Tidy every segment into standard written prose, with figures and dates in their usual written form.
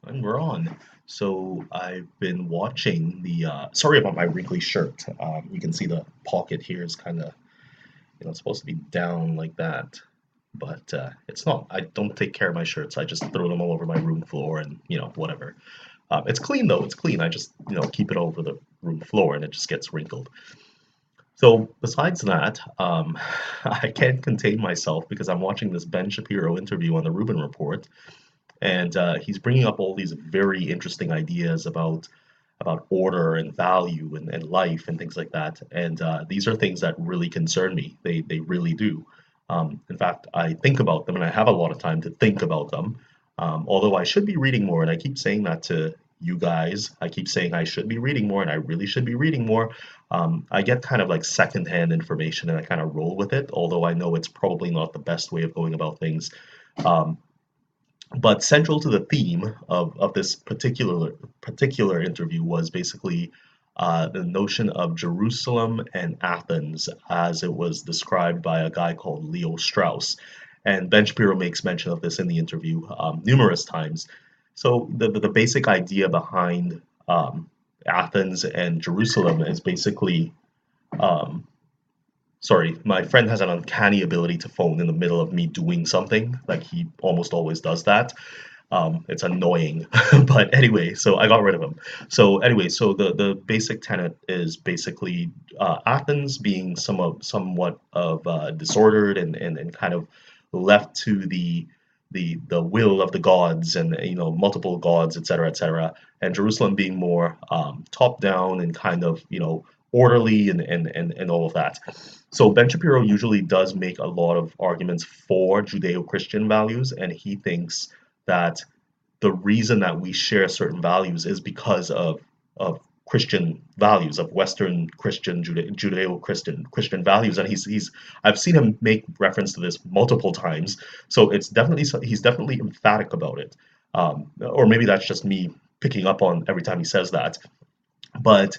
And we're on. So I've been watching sorry about my wrinkly shirt. You can see the pocket here is kind of, it's supposed to be down like that, but it's not. I don't take care of my shirts. I just throw them all over my room floor and, whatever. It's clean though. It's clean. I just, keep it over the room floor and it just gets wrinkled. So besides that, I can't contain myself because I'm watching this Ben Shapiro interview on the Rubin Report, and he's bringing up all these very interesting ideas about order and value and life and things like that. And these are things that really concern me. They really do. In fact, I think about them, and I have a lot of time to think about them. Although I should be reading more, and I keep saying that to you guys. I keep saying I should be reading more, and I really should be reading more. I get kind of like secondhand information, and I kind of roll with it. Although I know it's probably not the best way of going about things. Um, but central to the theme of this particular interview was basically the notion of Jerusalem and Athens as it was described by a guy called Leo Strauss. And Ben Shapiro makes mention of this in the interview numerous times. So the basic idea behind Athens and Jerusalem is basically um, sorry, my friend has an uncanny ability to phone in the middle of me doing something. Like he almost always does that. It's annoying, but anyway, so I got rid of him. So anyway, so the basic tenet is basically Athens being somewhat of disordered and kind of left to the will of the gods and multiple gods, etc., and Jerusalem being more top down and kind of orderly and all of that. So Ben Shapiro usually does make a lot of arguments for Judeo-Christian values, and he thinks that the reason that we share certain values is because of Christian values, of Western Christian Judeo-Christian values, and he's I've seen him make reference to this multiple times. So it's definitely he's definitely emphatic about it, or maybe that's just me picking up on every time he says that. But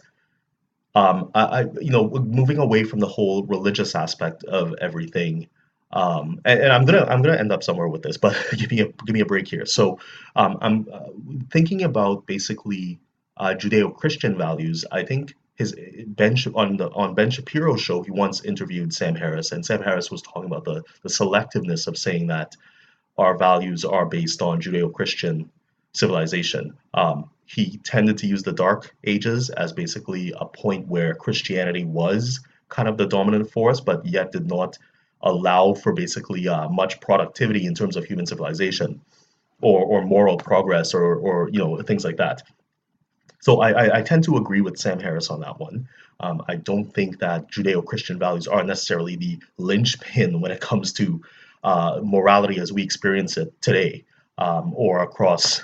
moving away from the whole religious aspect of everything, and I'm gonna end up somewhere with this, but give me a break here. So, I'm thinking about basically Judeo-Christian values. I think his on Ben Shapiro's show, he once interviewed Sam Harris, and Sam Harris was talking about the selectiveness of saying that our values are based on Judeo-Christian civilization. He tended to use the Dark Ages as basically a point where Christianity was kind of the dominant force, but yet did not allow for basically much productivity in terms of human civilization or moral progress or things like that. So I tend to agree with Sam Harris on that one. I don't think that Judeo-Christian values are necessarily the linchpin when it comes to morality as we experience it today, or across,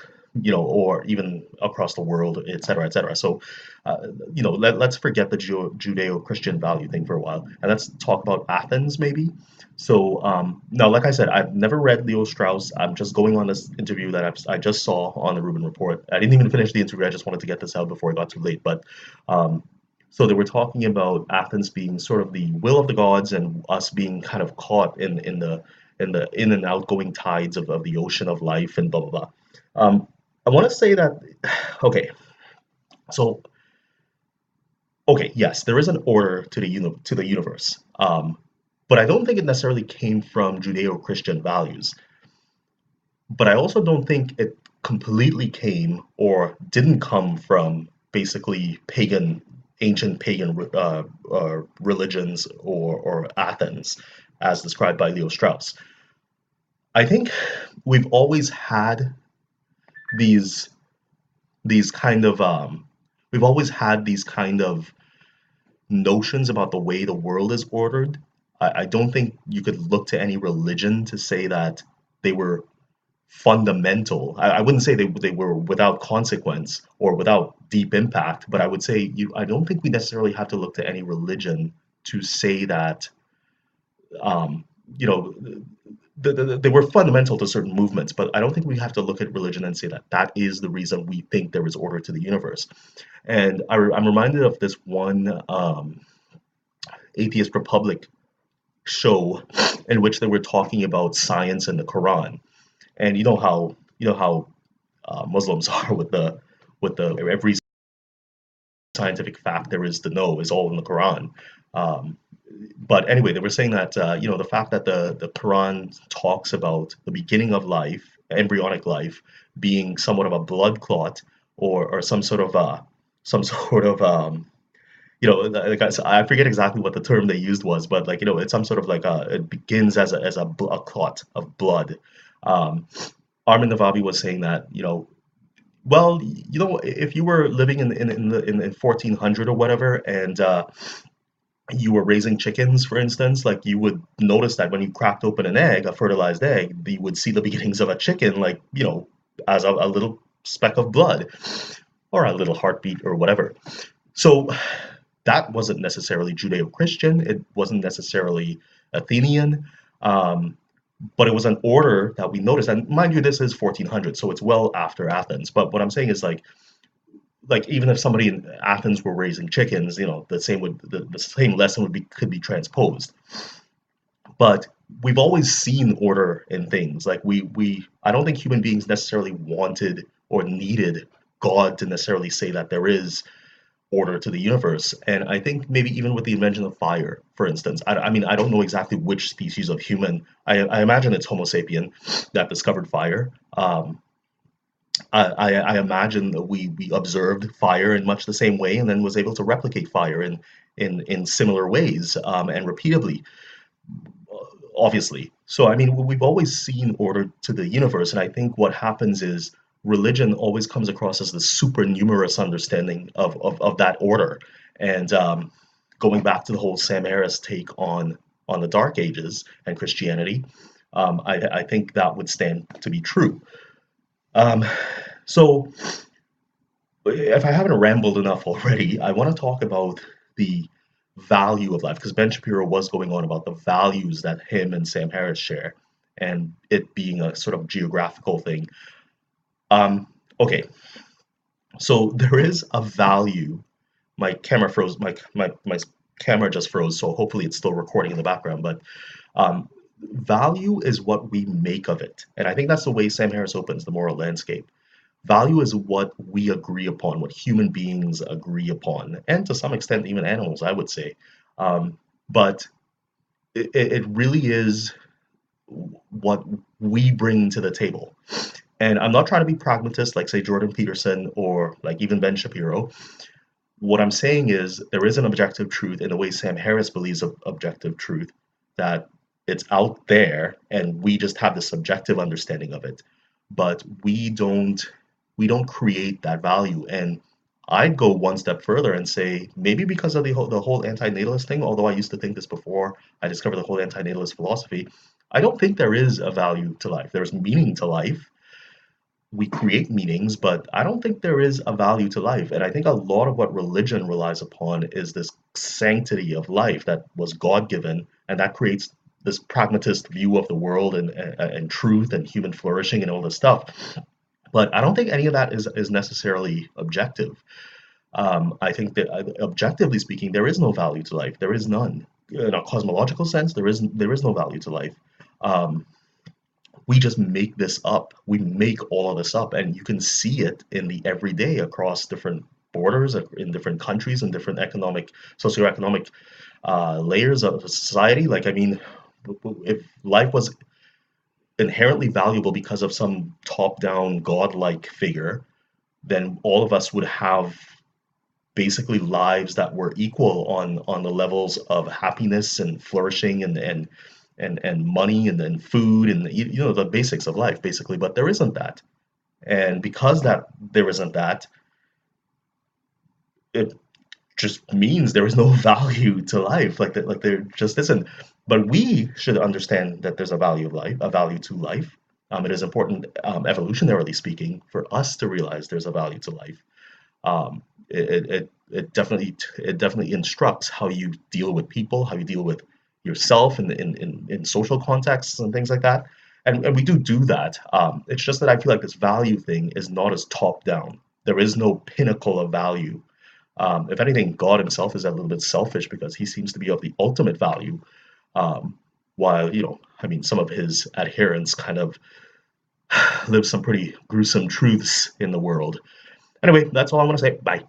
or even across the world, et cetera, et cetera. So, let's forget the Judeo-Christian value thing for a while, and let's talk about Athens maybe. So now, like I said, I've never read Leo Strauss. I'm just going on this interview that I just saw on the Rubin Report. I didn't even finish the interview. I just wanted to get this out before it got too late. But so they were talking about Athens being sort of the will of the gods and us being kind of caught in the in and outgoing tides of the ocean of life and blah blah blah. I want to say that okay, so okay, yes, there is an order to the universe. But I don't think it necessarily came from Judeo-Christian values. But I also don't think it completely came or didn't come from basically ancient pagan religions or Athens, as described by Leo Strauss. I think we've always had these these kind of we've always had these kind of notions about the way the world is ordered. I don't think you could look to any religion to say that they were fundamental. I wouldn't say they were without consequence or without deep impact, but I would say I don't think we necessarily have to look to any religion to say that um, you know they were fundamental to certain movements, but I don't think we have to look at religion and say that that is the reason we think there is order to the universe. And I'm reminded of this one Atheist Republic show in which they were talking about science and the Quran. And you know how Muslims are with the every scientific fact there is to know is all in the Quran. Um, but anyway, they were saying that the fact that the Quran talks about the beginning of life, embryonic life, being somewhat of a blood clot or some sort of some sort of like I forget exactly what the term they used was, but like it's some sort of like it begins as a clot of blood. Um, Armin Navabi was saying that well, if you were living in 1400 or whatever, and you were raising chickens, for instance, like you would notice that when you cracked open an egg, a fertilized egg, you would see the beginnings of a chicken, like as a little speck of blood or a little heartbeat or whatever. So that wasn't necessarily Judeo-Christian. It wasn't necessarily Athenian. Um, but it was an order that we noticed. And mind you, this is 1400, so it's well after Athens. But what I'm saying is like even if somebody in Athens were raising chickens, the same lesson could be transposed. But we've always seen order in things. Like we I don't think human beings necessarily wanted or needed God to necessarily say that there is order to the universe. And I think maybe even with the invention of fire, for instance, I mean, I don't know exactly which species of human. I imagine it's Homo sapien that discovered fire. I imagine that we observed fire in much the same way, and then was able to replicate fire in similar ways and repeatedly, obviously. So I mean, we've always seen order to the universe, and I think what happens is religion always comes across as the supernumerous understanding of that order. And going back to the whole Sam Harris take on the Dark Ages and Christianity, I think that would stand to be true. Um, so if I haven't rambled enough already, I want to talk about the value of life because Ben Shapiro was going on about the values that him and Sam Harris share, and it being a sort of geographical thing. Um, okay, so there is a value. My camera froze. My camera just froze, so hopefully it's still recording in the background. But um, value is what we make of it, and I think that's the way Sam Harris opens the moral landscape. Value is what we agree upon, what human beings agree upon, and to some extent, even animals, I would say. But it really is what we bring to the table. And I'm not trying to be pragmatist like, say, Jordan Peterson or like even Ben Shapiro. What I'm saying is there is an objective truth in the way Sam Harris believes of objective truth, that it's out there and we just have the subjective understanding of it. But we don't create that value. And I'd go one step further and say maybe because of the whole anti-natalist thing, although I used to think this before I discovered the whole anti-natalist philosophy, I don't think there is a value to life. There's meaning to life. We create meanings, but I don't think there is a value to life. And I think a lot of what religion relies upon is this sanctity of life that was God-given, and that creates this pragmatist view of the world and truth and human flourishing and all this stuff. But I don't think any of that is necessarily objective. I think that objectively speaking, there is no value to life. There is none. In a cosmological sense, there is no value to life. Um, we just make this up. We make all of this up, and you can see it in the everyday across different borders, in different countries, and different socioeconomic layers of society. Like, I mean, if life was inherently valuable because of some top-down godlike figure, then all of us would have basically lives that were equal on the levels of happiness and flourishing and money and then food and the basics of life basically. But there isn't that, and because that there isn't that, it just means there is no value to life, like that, like there just isn't. But we should understand that there's a value of life, a value to life. It is important, evolutionarily speaking, for us to realize there's a value to life. It definitely instructs how you deal with people, how you deal with yourself in social contexts and things like that. And we do that. It's just that I feel like this value thing is not as top down. There is no pinnacle of value. If anything, God himself is a little bit selfish because he seems to be of the ultimate value, while I mean, some of his adherents kind of live some pretty gruesome truths in the world. Anyway, that's all I want to say. Bye.